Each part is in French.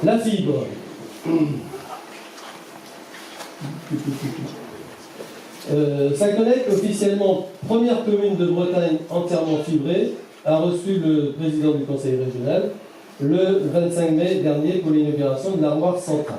La fibre. Saint-Collecte, officiellement première commune de Bretagne entièrement fibrée, a reçu le président du conseil régional le 25 mai dernier pour l'inauguration de l'armoire centrale.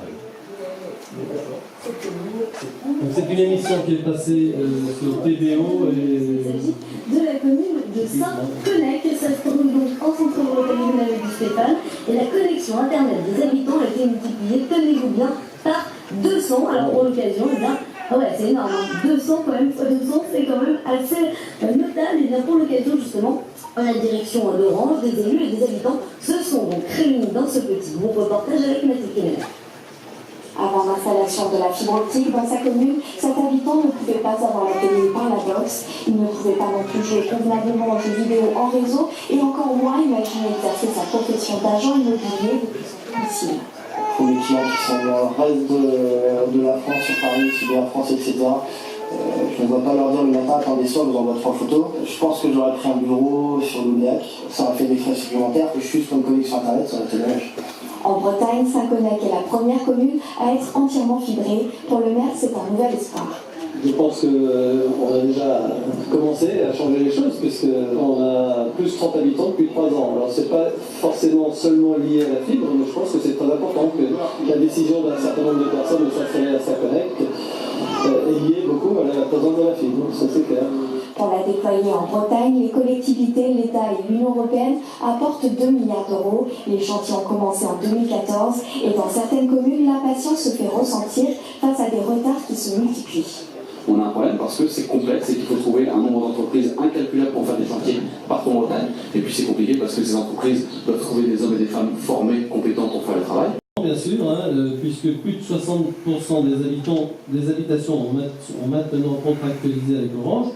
C'est une émission qui est passée sur TVO. Il s'agit de la commune de Saint-Collecte. Ça se trouve donc en centre-Bretagne du Stéphane. Et la connexion internet des habitants a été multipliée, tenez-vous bien, par 200. Alors pour l'occasion, eh bien, ouais, c'est énorme. 200 quand même, 200, c'est quand même assez notable. Et bien pour l'occasion, justement, la direction d'Orange, des élus et des habitants se sont donc réunis dans ce petit groupe reportage avec Mathilde Kennedy. Avant l'installation de la fibre optique dans sa commune, cet habitant ne pouvait pas avoir la télé par la box, il ne pouvait pas non plus jouer convenablement aux jeux vidéo en réseau et encore moins imaginer exercer sa profession d'agent immobilier depuis son domicile. Pour les clients qui sont dans le reste de la France, sur Paris, sud de la France, etc., je ne dois pas leur dire le matin, attendez ça, je vous envoie 3 photos. Je pense que j'aurais pris un bureau sur l'Oubliac, ça aurait fait des frais supplémentaires, que juste une connexion internet, ça aurait été dommage. En Bretagne, Saint-Collecte est la première commune à être entièrement fibrée. Pour le maire, c'est un nouvel espoir. Je pense qu'on a déjà commencé à changer les choses, puisqu'on a plus de 30 habitants depuis 3 ans. Alors c'est pas forcément seulement lié à la fibre, mais je pense que c'est très important que la décision d'un certain nombre de personnes de s'installer à Saint-Collecte est liée beaucoup à la présence de la fibre, ça c'est clair. Pour la déployer en Bretagne, les collectivités, l'État et l'Union européenne apportent 2 milliards d'euros. Les chantiers ont commencé en 2014 et dans certaines communes, l'impatience se fait ressentir face à des retards qui se multiplient. On a un problème parce que c'est complexe et qu'il faut trouver un nombre d'entreprises incalculable pour faire des chantiers partout en Bretagne. Et puis c'est compliqué parce que ces entreprises doivent trouver des hommes et des femmes formés, compétents pour faire le travail. Bien sûr, puisque plus de 60% des habitations ont maintenant contractualisé avec Orange.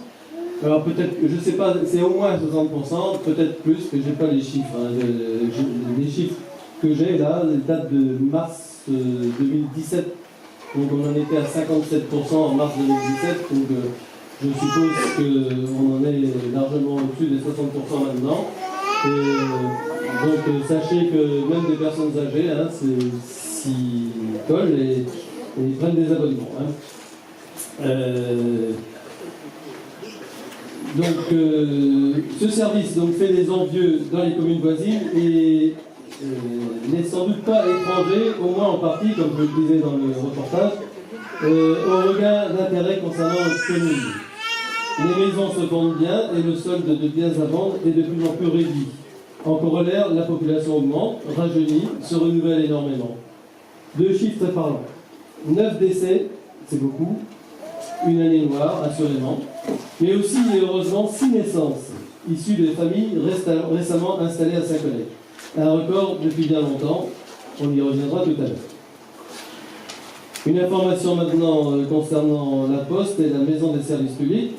Alors peut-être, je ne sais pas, c'est au moins 60%, peut-être plus, que je n'ai pas les chiffres. Les chiffres que j'ai là, datent de mars 2017. Donc on en était à 57% en mars 2017, donc je suppose qu'on en est largement au-dessus des 60% maintenant. Et donc sachez que même des personnes âgées s'y collent et prennent des abonnements. Ce service fait des envieux dans les communes voisines et n'est sans doute pas étranger, au moins en partie, comme je le disais dans le reportage, au regain d'intérêt concernant notre commune. Les maisons se vendent bien et le solde de biens à vendre est de plus en plus réduit. En corollaire, la population augmente, rajeunit, se renouvelle énormément. 2 chiffres très parlants. 9 décès, c'est beaucoup. Une année noire, assurément. Mais aussi, et heureusement, 6 naissances, issues des familles récemment installées à Saint-Collecte. Un record depuis bien longtemps, on y reviendra tout à l'heure. Une information maintenant concernant la Poste et la Maison des services publics.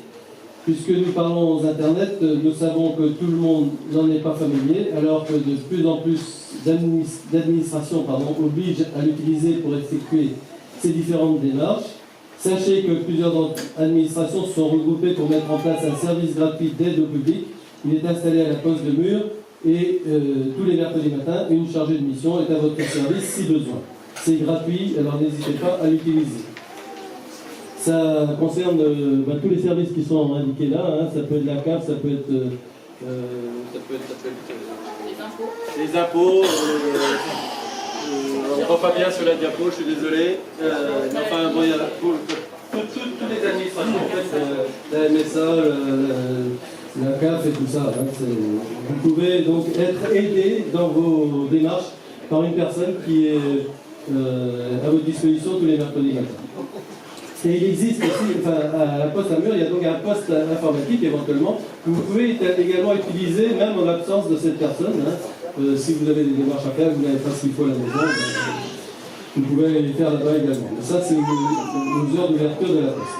Puisque nous parlons Internet, nous savons que tout le monde n'en est pas familier, alors que de plus en plus d'administrations obligent à l'utiliser pour effectuer ces différentes démarches. Sachez que plusieurs administrations se sont regroupées pour mettre en place un service gratuit d'aide au public. Il est installé à la Poste de Mur et tous les mercredis matins, une chargée de mission est à votre service si besoin. C'est gratuit, alors n'hésitez pas à l'utiliser. Ça concerne tous les services qui sont indiqués là, ça peut être la CAF, ça peut être les impôts. On ne voit pas bien sur la diapo, je suis désolé. Enfin, bon, il y a toutes les administrations, en fait, la MSA, la CAF et tout ça. Vous pouvez donc être aidé dans vos démarches par une personne qui est à votre disposition tous les mercredis matins. Et il existe aussi, à la Poste à Mur, il y a donc un poste informatique éventuellement que vous pouvez également utiliser même en l'absence de cette personne. Si vous avez des démarches à faire, vous n'avez pas ce qu'il faut à la maison, vous pouvez les faire là-bas également. Mais ça, c'est aux heures d'ouverture de la Poste.